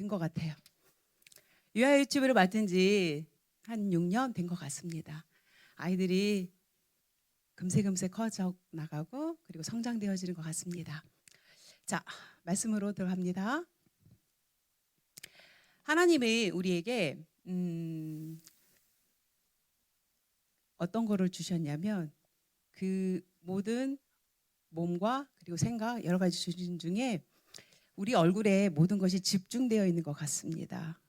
된 것 같아요. 유아 유치부를 맡은 지 한 6년 된 것 같습니다. 아이들이 금세금세 커져 나가고 그리고 성장되어지는 것 같습니다. 자, 말씀으로 들어갑니다. 하나님이 우리에게 어떤 거를 주셨냐면 그 모든 몸과 그리고 생각 여러 가지 주신 중에 우리 얼굴에 모든 것이 집중되어 있는 것 같습니다.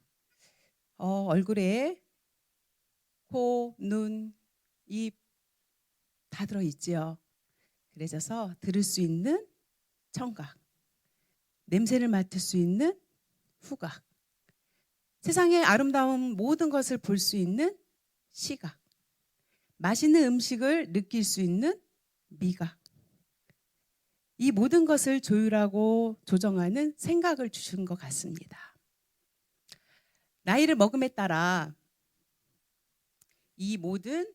얼굴에 코, 눈, 입 다 들어있지요. 그래서 들을 수 있는 청각, 냄새를 맡을 수 있는 후각, 세상의 아름다운 모든 것을 볼 수 있는 시각, 맛있는 음식을 느낄 수 있는 미각, 이 모든 것을 조율하고 조정하는 생각을 주신 것 같습니다. 나이를 먹음에 따라 이 모든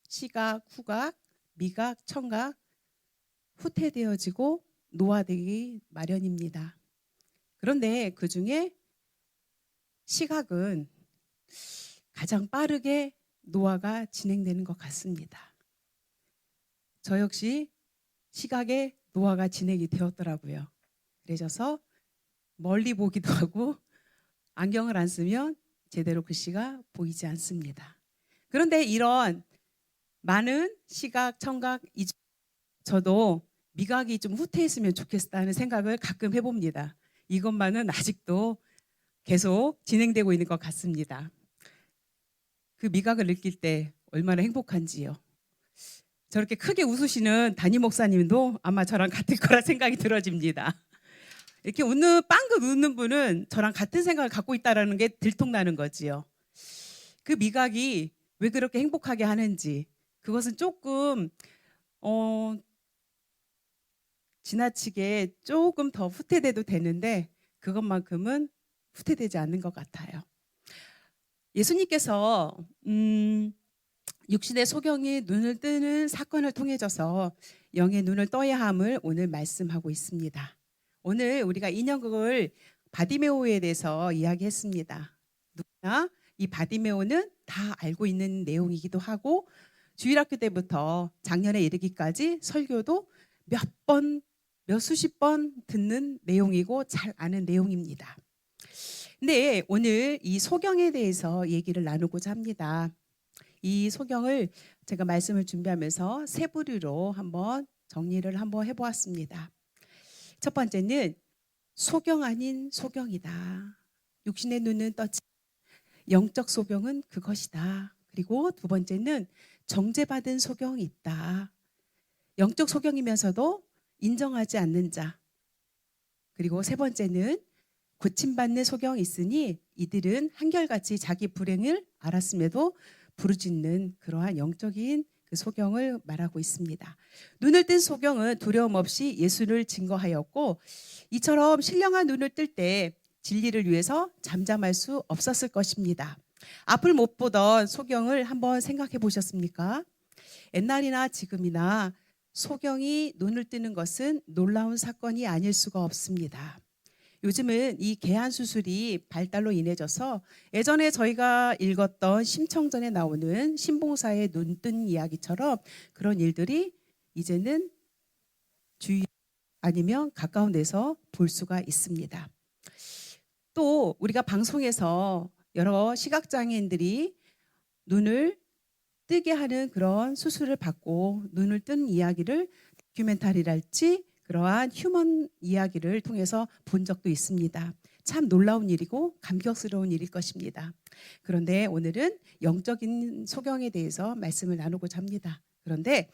시각, 후각, 미각, 청각 후퇴되어지고 노화되기 마련입니다. 그런데 그 중에 시각은 가장 빠르게 노화가 진행되는 것 같습니다. 저 역시 시각에 노화가 진행이 되었더라고요. 그래서 멀리 보기도 하고 안경을 안 쓰면 제대로 글씨가 보이지 않습니다. 그런데 이런 많은 시각, 청각, 저도 미각이 좀 후퇴했으면 좋겠다는 생각을 가끔 해봅니다. 이것만은 아직도 계속 진행되고 있는 것 같습니다. 그 미각을 느낄 때 얼마나 행복한지요. 저렇게 크게 웃으시는 담임 목사님도 아마 저랑 같을 거라 생각이 들어집니다. 이렇게 빵긋 웃는 분은 저랑 같은 생각을 갖고 있다는 게 들통나는 거지요. 그 미각이 왜 그렇게 행복하게 하는지 그것은 조금 지나치게 조금 더 후퇴돼도 되는데 그것만큼은 후퇴되지 않는 것 같아요. 예수님께서 육신의 소경이 눈을 뜨는 사건을 통해져서 영의 눈을 떠야 함을 오늘 말씀하고 있습니다. 오늘 우리가 인형극을 바디메오에 대해서 이야기했습니다. 누구나 이 바디메오는 다 알고 있는 내용이기도 하고 주일학교 때부터 작년에 이르기까지 설교도 몇 수십 번 듣는 내용이고 잘 아는 내용입니다. 근데 오늘 이 소경에 대해서 얘기를 나누고자 합니다. 이 소경을 제가 말씀을 준비하면서 세 부류로 한번 정리를 한번 해보았습니다. 첫 번째는 소경 아닌 소경이다. 육신의 눈은 떴지 영적 소경은 그것이다. 그리고 두 번째는 정죄받은 소경이 있다. 영적 소경이면서도 인정하지 않는 자. 그리고 세 번째는 고침받는 소경이 있으니 이들은 한결같이 자기 불행을 알았음에도 부르짖는 그러한 영적인 그 소경을 말하고 있습니다. 눈을 뜬 소경은 두려움 없이 예수를 증거하였고 이처럼 신령한 눈을 뜰 때 진리를 위해서 잠잠할 수 없었을 것입니다. 앞을 못 보던 소경을 한번 생각해 보셨습니까? 옛날이나 지금이나 소경이 눈을 뜨는 것은 놀라운 사건이 아닐 수가 없습니다. 요즘은 이 개안 수술이 발달로 인해져서 예전에 저희가 읽었던 심청전에 나오는 신봉사의 눈뜬 이야기처럼 그런 일들이 이제는 주위 아니면 가까운 데서 볼 수가 있습니다. 또 우리가 방송에서 여러 시각장애인들이 눈을 뜨게 하는 그런 수술을 받고 눈을 뜬 이야기를 다큐멘터리랄지 그러한 휴먼 이야기를 통해서 본 적도 있습니다. 참 놀라운 일이고 감격스러운 일일 것입니다. 그런데 오늘은 영적인 소경에 대해서 말씀을 나누고자 합니다. 그런데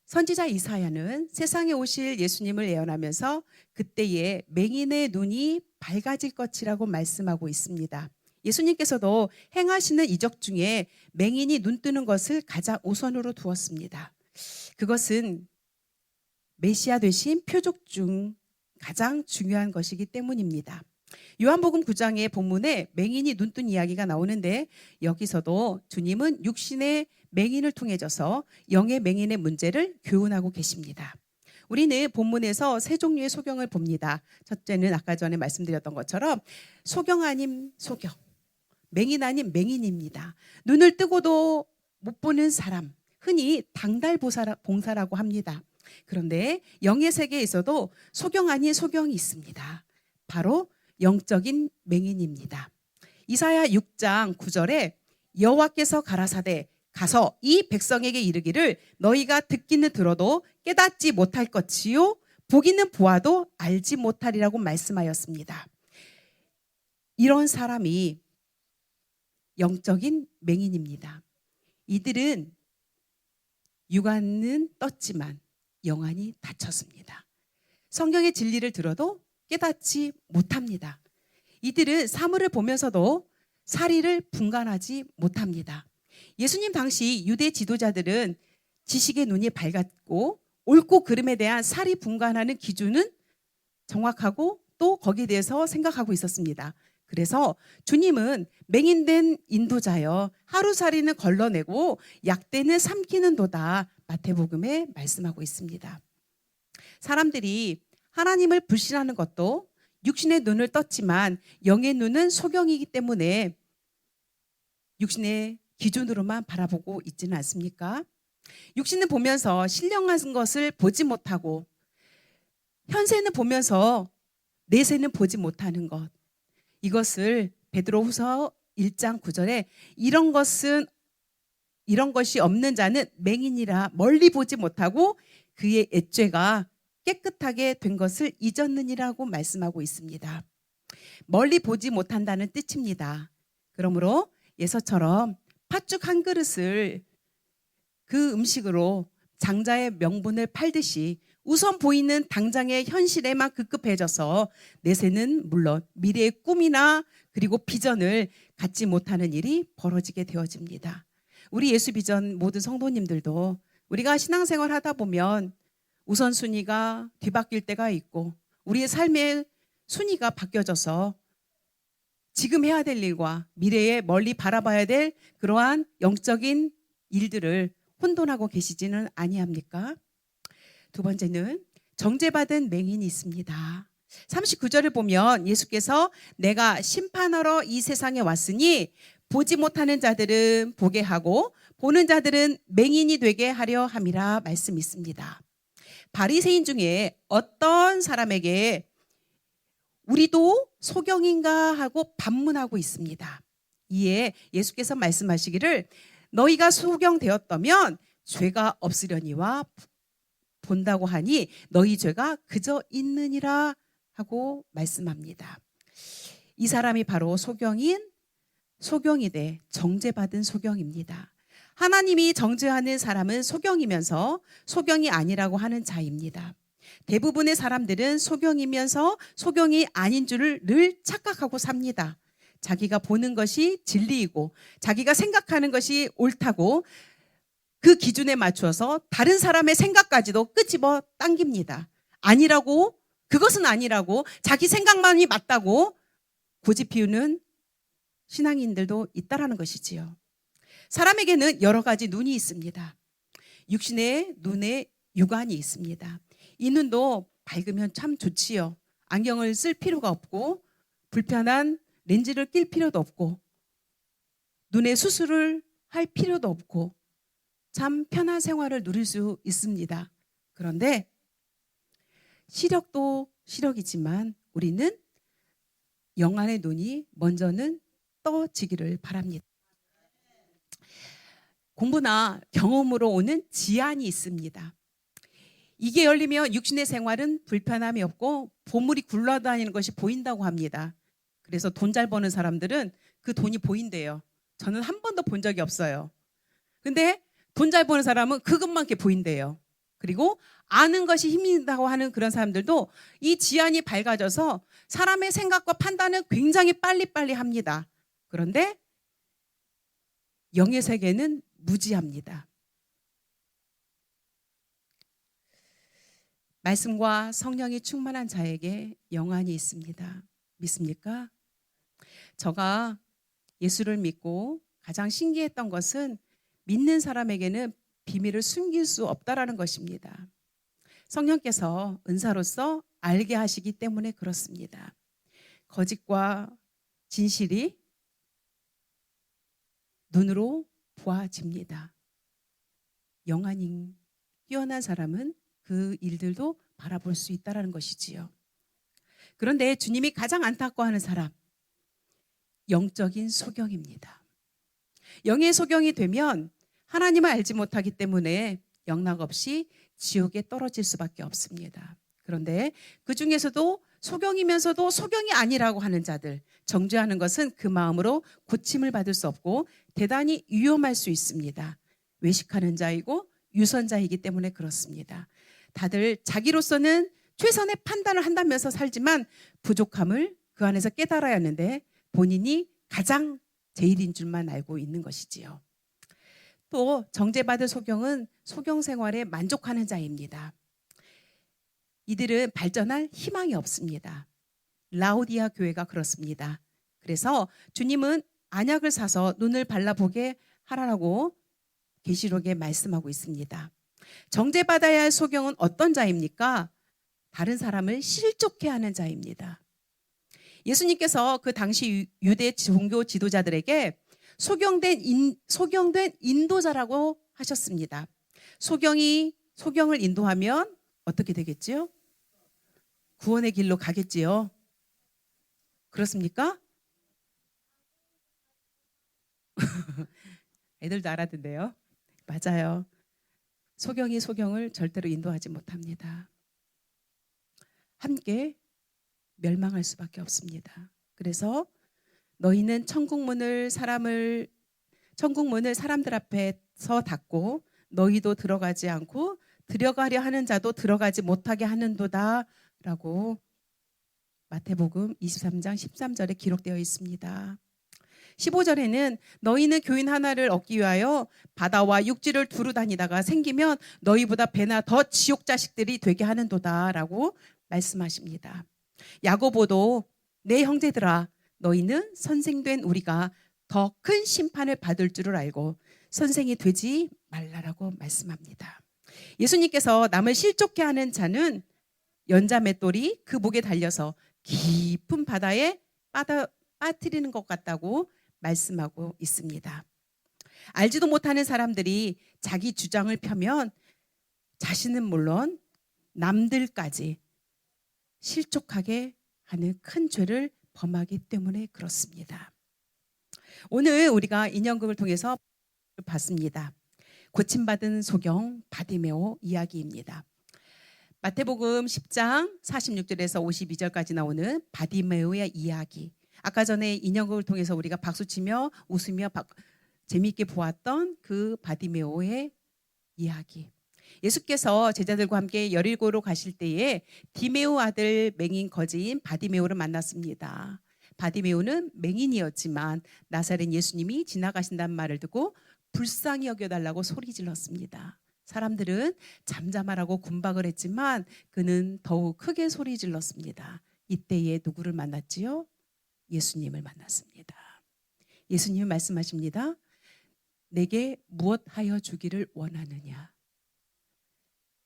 선지자 이사야는 세상에 오실 예수님을 예언하면서 그때에 맹인의 눈이 밝아질 것이라고 말씀하고 있습니다. 예수님께서도 행하시는 이적 중에 맹인이 눈 뜨는 것을 가장 우선으로 두었습니다. 그것은 메시아 되신 표적 중 가장 중요한 것이기 때문입니다. 요한복음 9장의 본문에 맹인이 눈뜬 이야기가 나오는데 여기서도 주님은 육신의 맹인을 통해져서 영의 맹인의 문제를 교훈하고 계십니다. 우리는 본문에서 세 종류의 소경을 봅니다. 첫째는 아까 전에 말씀드렸던 것처럼 소경 아님 소경, 맹인 아님 맹인입니다. 눈을 뜨고도 못 보는 사람, 흔히 당달봉사라고 합니다. 그런데 영의 세계에서도 소경 아닌 소경이 있습니다. 바로 영적인 맹인입니다. 이사야 6장 9절에 여호와께서 가라사대 가서 이 백성에게 이르기를 너희가 듣기는 들어도 깨닫지 못할 것이요 보기는 보아도 알지 못하리라고 말씀하였습니다. 이런 사람이 영적인 맹인입니다. 이들은 육안은 떴지만 영안이 닫혔습니다. 성경의 진리를 들어도 깨닫지 못합니다. 이들은 사물을 보면서도 사리를 분간하지 못합니다. 예수님 당시 유대 지도자들은 지식의 눈이 밝았고 옳고 그름에 대한 사리 분간하는 기준은 정확하고 또 거기에 대해서 생각하고 있었습니다. 그래서 주님은 맹인된 인도자여 하루살이는 걸러내고 약대는 삼키는도다 마태복음에 말씀하고 있습니다. 사람들이 하나님을 불신하는 것도 육신의 눈을 떴지만 영의 눈은 소경이기 때문에 육신의 기준으로만 바라보고 있지는 않습니까? 육신은 보면서 신령한 것을 보지 못하고 현세는 보면서 내세는 보지 못하는 것, 이것을 베드로후서 1장 9절에 이런 것이 없는 자는 맹인이라 멀리 보지 못하고 그의 옛죄가 깨끗하게 된 것을 잊었느니라고 말씀하고 있습니다. 멀리 보지 못한다는 뜻입니다. 그러므로 예서처럼 팥죽 한 그릇을 그 음식으로 장자의 명분을 팔듯이 우선 보이는 당장의 현실에만 급급해져서 내세는 물론 미래의 꿈이나 그리고 비전을 갖지 못하는 일이 벌어지게 되어집니다. 우리 예수비전 모든 성도님들도 우리가 신앙생활 하다 보면 우선순위가 뒤바뀔 때가 있고 우리의 삶의 순위가 바뀌어져서 지금 해야 될 일과 미래에 멀리 바라봐야 될 그러한 영적인 일들을 혼돈하고 계시지는 아니합니까? 두 번째는 정죄받은 맹인이 있습니다. 39절을 보면 예수께서 내가 심판하러 이 세상에 왔으니 보지 못하는 자들은 보게 하고 보는 자들은 맹인이 되게 하려 함이라 말씀 있습니다. 바리새인 중에 어떤 사람에게 우리도 소경인가 하고 반문하고 있습니다. 이에 예수께서 말씀하시기를 너희가 소경되었다면 죄가 없으려니와 본다고 하니 너희 죄가 그저 있느니라 하고 말씀합니다. 이 사람이 바로 소경이되 정죄받은 소경입니다. 하나님이 정죄하는 사람은 소경이면서 소경이 아니라고 하는 자입니다. 대부분의 사람들은 소경이면서 소경이 아닌 줄을 늘 착각하고 삽니다. 자기가 보는 것이 진리이고 자기가 생각하는 것이 옳다고 그 기준에 맞춰서 다른 사람의 생각까지도 끄집어 당깁니다. 아니라고, 그것은 아니라고, 자기 생각만이 맞다고 고집 피우는 신앙인들도 있다라는 것이지요. 사람에게는 여러 가지 눈이 있습니다. 육신의 눈에 육안이 있습니다. 이 눈도 밝으면 참 좋지요. 안경을 쓸 필요가 없고 불편한 렌즈를 낄 필요도 없고 눈에 수술을 할 필요도 없고 참 편한 생활을 누릴 수 있습니다. 그런데 시력도 시력이지만 우리는 영안의 눈이 먼저는 떠지기를 바랍니다. 공부나 경험으로 오는 지안이 있습니다. 이게 열리면 육신의 생활은 불편함이 없고 보물이 굴러다니는 것이 보인다고 합니다. 그래서 돈 잘 버는 사람들은 그 돈이 보인대요. 저는 한 번도 본 적이 없어요. 근데 돈 잘 버는 사람은 그것만 이렇게 보인대요. 그리고 아는 것이 힘이다고 하는 그런 사람들도 이 지안이 밝아져서 사람의 생각과 판단을 굉장히 빨리빨리 합니다. 그런데 영의 세계는 무지합니다. 말씀과 성령이 충만한 자에게 영안이 있습니다. 믿습니까? 제가 예수를 믿고 가장 신기했던 것은 믿는 사람에게는 비밀을 숨길 수 없다라는 것입니다. 성령께서 은사로서 알게 하시기 때문에 그렇습니다. 거짓과 진실이 눈으로 보아집니다. 영안이 뛰어난 사람은 그 일들도 바라볼 수 있다는 것이지요. 그런데 주님이 가장 안타까워하는 사람, 영적인 소경입니다. 영의 소경이 되면 하나님을 알지 못하기 때문에 영락없이 지옥에 떨어질 수밖에 없습니다. 그런데 그 중에서도 소경이면서도 소경이 아니라고 하는 자들, 정죄하는 것은 그 마음으로 고침을 받을 수 없고 대단히 위험할 수 있습니다. 외식하는 자이고 유선자이기 때문에 그렇습니다. 다들 자기로서는 최선의 판단을 한다면서 살지만 부족함을 그 안에서 깨달아야 하는데 본인이 가장 제일인 줄만 알고 있는 것이지요. 또 정죄받을 소경은 소경 생활에 만족하는 자입니다. 이들은 발전할 희망이 없습니다. 라오디아 교회가 그렇습니다. 그래서 주님은 안약을 사서 눈을 발라보게 하라고 계시록에 말씀하고 있습니다. 정죄받아야 할 소경은 어떤 자입니까? 다른 사람을 실족해 하는 자입니다. 예수님께서 그 당시 유대 종교 지도자들에게 소경된 인도자라고 하셨습니다. 소경을 인도하면 어떻게 되겠지요? 구원의 길로 가겠지요. 그렇습니까? 애들도 알아듣네요. 맞아요. 소경이 소경을 절대로 인도하지 못합니다. 함께 멸망할 수밖에 없습니다. 그래서 너희는 천국문을 사람들 앞에서 닫고 너희도 들어가지 않고 들어가려 하는 자도 들어가지 못하게 하는도다 라고 마태복음 23장 13절에 기록되어 있습니다. 15절에는 너희는 교인 하나를 얻기 위하여 바다와 육지를 두루 다니다가 생기면 너희보다 배나 더 지옥 자식들이 되게 하는도다 라고 말씀하십니다. 야고보도 내 형제들아 너희는 선생된 우리가 더 큰 심판을 받을 줄을 알고 선생이 되지 말라라고 말씀합니다. 예수님께서 남을 실족해 하는 자는 연자맷돌이 그 목에 달려서 깊은 바다에 빠뜨리는 것 같다고 말씀하고 있습니다. 알지도 못하는 사람들이 자기 주장을 펴면 자신은 물론 남들까지 실족하게 하는 큰 죄를 범하기 때문에 그렇습니다. 오늘 우리가 인연극을 통해서 봤습니다. 고침받은 소경 바디메오 이야기입니다. 마태복음 10장 46절에서 52절까지 나오는 바디메오의 이야기. 아까 전에 인연극을 통해서 우리가 박수치며 웃으며 재미있게 보았던 그 바디메오의 이야기. 예수께서 제자들과 함께 여리고로 가실 때에 디메오 아들 맹인 거지인 바디메오를 만났습니다. 바디메오는 맹인이었지만 나사렛 예수님이 지나가신다는 말을 듣고 불쌍히 여겨달라고 소리 질렀습니다. 사람들은 잠잠하라고 군박을 했지만 그는 더욱 크게 소리 질렀습니다. 이때에 누구를 만났지요? 예수님을 만났습니다. 예수님이 말씀하십니다. 내게 무엇하여 주기를 원하느냐?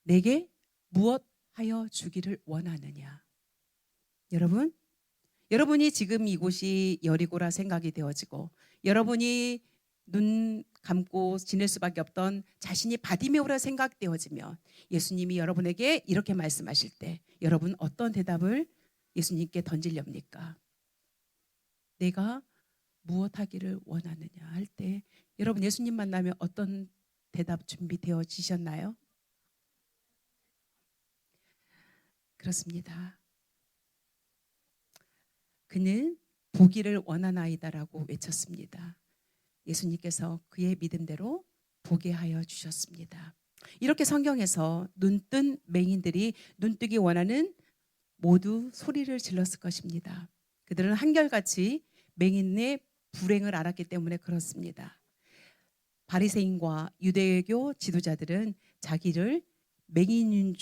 내게 무엇하여 주기를 원하느냐? 여러분이 지금 이곳이 여리고라 생각이 되어지고 여러분이 눈 감고 지낼 수밖에 없던 자신이 바디메오라 생각되어지면 예수님이 여러분에게 이렇게 말씀하실 때 여러분 어떤 대답을 예수님께 던지렵니까? 내가 무엇하기를 원하느냐 할 때 여러분 예수님 만나면 어떤 대답 준비되어지셨나요? 그렇습니다. 그는 보기를 원하나이다라고 외쳤습니다. 예수님께서 그의 믿음대로 보게 하여 주셨습니다. 이렇게 성경에서 눈뜬 맹인들이 눈뜨기 원하는 모두 소리를 질렀을 것입니다. 그들은 한결같이 맹인의 불행을 알았기 때문에 그렇습니다. 바리새인과 유대교 지도자들은 자기를 맹인인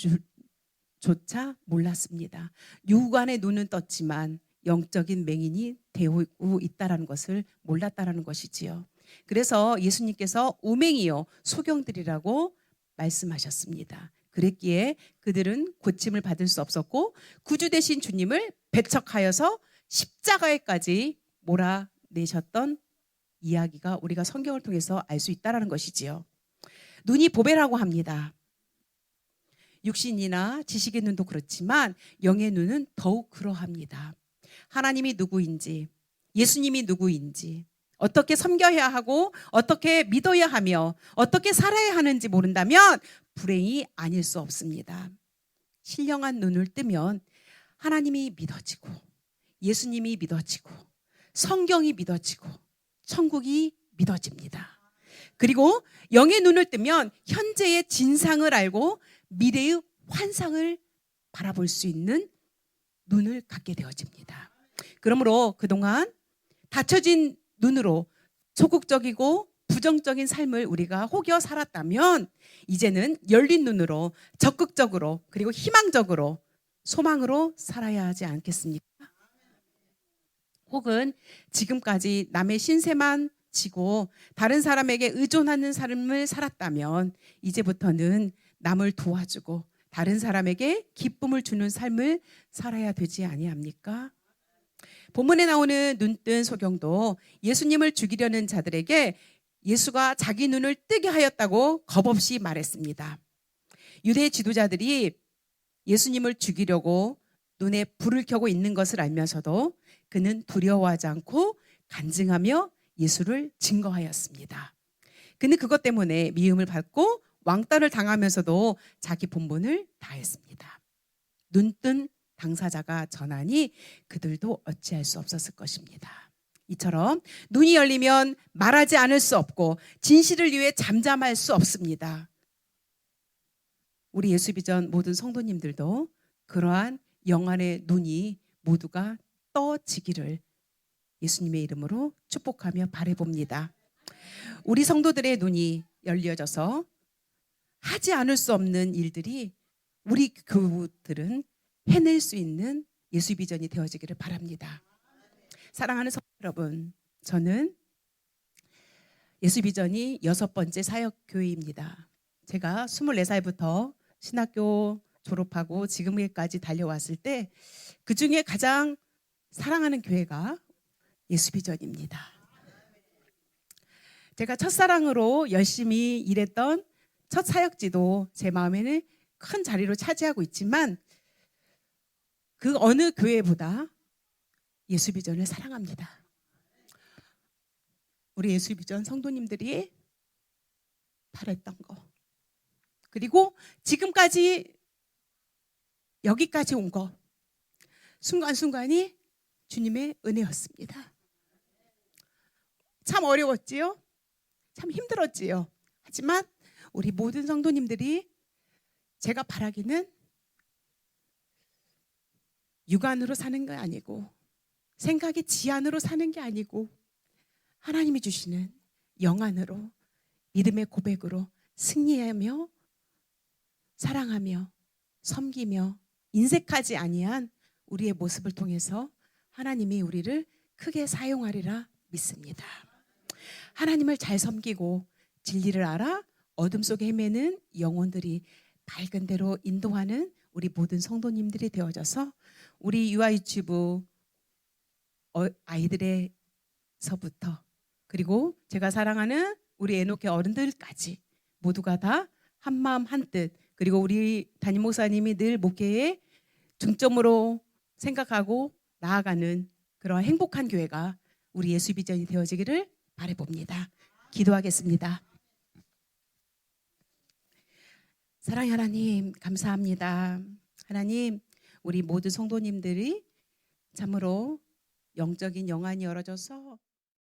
줄조차 몰랐습니다. 육안의 눈은 떴지만 영적인 맹인이 되고 있다는 것을 몰랐다는 것이지요. 그래서 예수님께서 우맹이요 소경들이라고 말씀하셨습니다. 그랬기에 그들은 고침을 받을 수 없었고 구주 되신 주님을 배척하여서 십자가에까지 몰아내셨던 이야기가 우리가 성경을 통해서 알 수 있다는 것이지요. 눈이 보배라고 합니다. 육신이나 지식의 눈도 그렇지만 영의 눈은 더욱 그러합니다. 하나님이 누구인지, 예수님이 누구인지, 어떻게 섬겨야 하고 어떻게 믿어야 하며 어떻게 살아야 하는지 모른다면 불행이 아닐 수 없습니다. 신령한 눈을 뜨면 하나님이 믿어지고 예수님이 믿어지고 성경이 믿어지고 천국이 믿어집니다. 그리고 영의 눈을 뜨면 현재의 진상을 알고 미래의 환상을 바라볼 수 있는 눈을 갖게 되어집니다. 그러므로 그동안 닫혀진 눈으로 소극적이고 부정적인 삶을 우리가 혹여 살았다면 이제는 열린 눈으로 적극적으로 그리고 희망적으로 소망으로 살아야 하지 않겠습니까? 혹은 지금까지 남의 신세만 지고 다른 사람에게 의존하는 삶을 살았다면 이제부터는 남을 도와주고 다른 사람에게 기쁨을 주는 삶을 살아야 되지 아니합니까? 본문에 나오는 눈뜬 소경도 예수님을 죽이려는 자들에게 예수가 자기 눈을 뜨게 하였다고 겁없이 말했습니다. 유대 지도자들이 예수님을 죽이려고 눈에 불을 켜고 있는 것을 알면서도 그는 두려워하지 않고 간증하며 예수를 증거하였습니다. 그는 그것 때문에 미움을 받고 왕따를 당하면서도 자기 본분을 다했습니다. 눈뜬 당사자가 전하니 그들도 어찌할 수 없었을 것입니다. 이처럼 눈이 열리면 말하지 않을 수 없고 진실을 위해 잠잠할 수 없습니다. 우리 예수비전 모든 성도님들도 그러한 영안의 눈이 모두가 떠지기를 예수님의 이름으로 축복하며 바라봅니다. 우리 성도들의 눈이 열려져서 하지 않을 수 없는 일들이 우리 교우들은 해낼 수 있는 예수비전이 되어지기를 바랍니다. 사랑하는 성도 여러분, 저는 예수비전이 6번째 사역교회입니다. 제가 24살부터 신학교 졸업하고 지금까지 달려왔을 때 그중에 가장 사랑하는 교회가 예수비전입니다. 제가 첫사랑으로 열심히 일했던 첫 사역지도 제 마음에는 큰 자리로 차지하고 있지만 그 어느 교회보다 예수비전을 사랑합니다. 우리 예수비전 성도님들이 바랬던 거 그리고 지금까지 여기까지 온 거 순간순간이 주님의 은혜였습니다. 참 어려웠지요? 참 힘들었지요? 하지만 우리 모든 성도님들이 제가 바라기는 육안으로 사는 게 아니고 생각의 지안으로 사는 게 아니고 하나님이 주시는 영안으로 믿음의 고백으로 승리하며 사랑하며 섬기며 인색하지 아니한 우리의 모습을 통해서 하나님이 우리를 크게 사용하리라 믿습니다. 하나님을 잘 섬기고 진리를 알아 어둠 속에 헤매는 영혼들이 밝은 대로 인도하는 우리 모든 성도님들이 되어져서 우리 유아 유치부 아이들에서부터 그리고 제가 사랑하는 우리 에녹회 어른들까지 모두가 다 한마음 한뜻 그리고 우리 담임 목사님이 늘 목회에 중점으로 생각하고 나아가는 그런 행복한 교회가 우리 예수비전이 되어지기를 바라봅니다. 기도하겠습니다. 사랑의 하나님 감사합니다. 하나님 우리 모든 성도님들이 참으로 영적인 영안이 열어져서